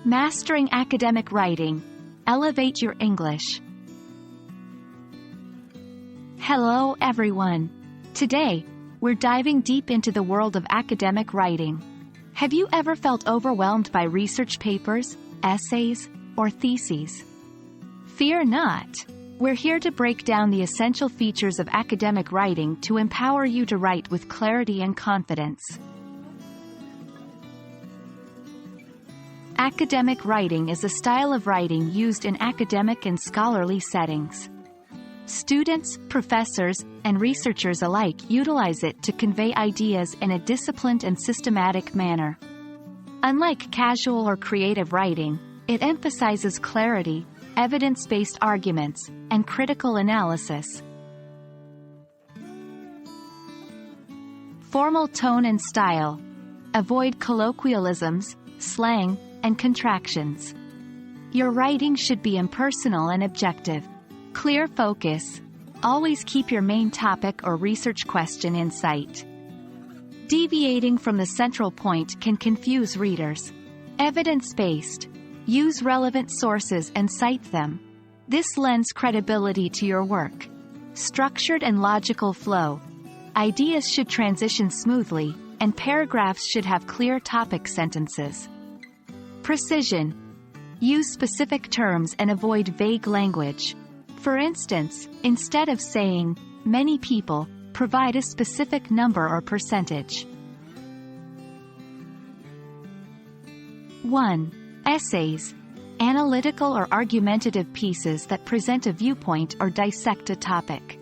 Mastering academic writing. Elevate your English. Hello everyone. Today, we're diving deep into the world of academic writing. Have you ever felt overwhelmed by research papers, essays, or theses? Fear not. We're here to break down the essential features of academic writing to empower you to write with clarity and confidence. Academic writing is a style of writing used in academic and scholarly settings. Students, professors, and researchers alike utilize it to convey ideas in a disciplined and systematic manner. Unlike casual or creative writing, it emphasizes clarity, evidence-based arguments, and critical analysis. Formal tone and style. Avoid colloquialisms, slang, and contractions. Your writing should be impersonal and objective. Clear focus. Always keep your main topic or research question in sight. Deviating from the central point can confuse readers. Evidence-based. Use relevant sources and cite them. This lends credibility to your work. Structured and logical flow. Ideas should transition smoothly, and paragraphs should have clear topic sentences. Precision. Use specific terms and avoid vague language. For instance, instead of saying, many people, provide a specific number or percentage. 1. Essays. Analytical or argumentative pieces that present a viewpoint or dissect a topic.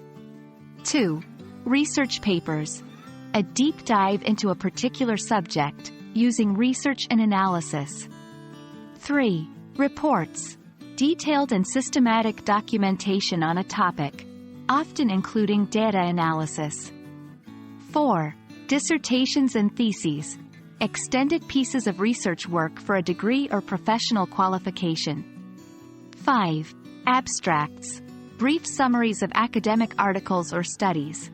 2. Research papers. A deep dive into a particular subject, using research and analysis. 3. Reports. Detailed and systematic documentation on a topic, often including data analysis. 4. Dissertations and theses. Extended pieces of research work for a degree or professional qualification. 5. Abstracts. Brief summaries of academic articles or studies.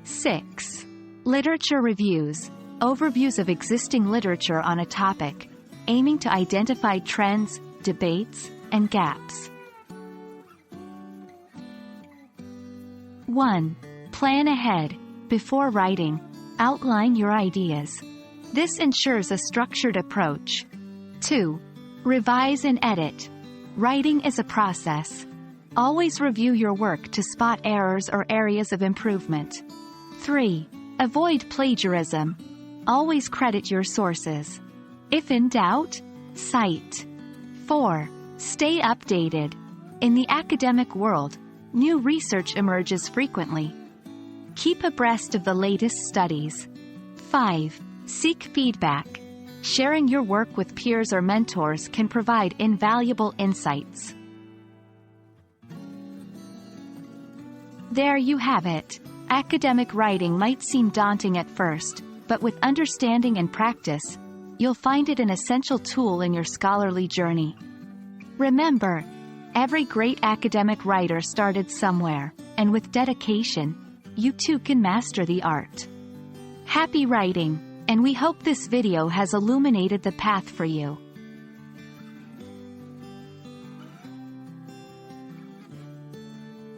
6. Literature reviews. Overviews of existing literature on a topic, aiming to identify trends, debates, and gaps. 1. Plan ahead. Before writing, outline your ideas. This ensures a structured approach. 2. Revise and edit. Writing is a process. Always review your work to spot errors or areas of improvement. 3. Avoid plagiarism. Always credit your sources. If in doubt, cite. 4. Stay updated. In the academic world, new research emerges frequently. Keep abreast of the latest studies. 5. Seek feedback. Sharing your work with peers or mentors can provide invaluable insights. There you have it. Academic writing might seem daunting at first, but with understanding and practice, you'll find it an essential tool in your scholarly journey. Remember, every great academic writer started somewhere, and with dedication, you too can master the art. Happy writing, and we hope this video has illuminated the path for you.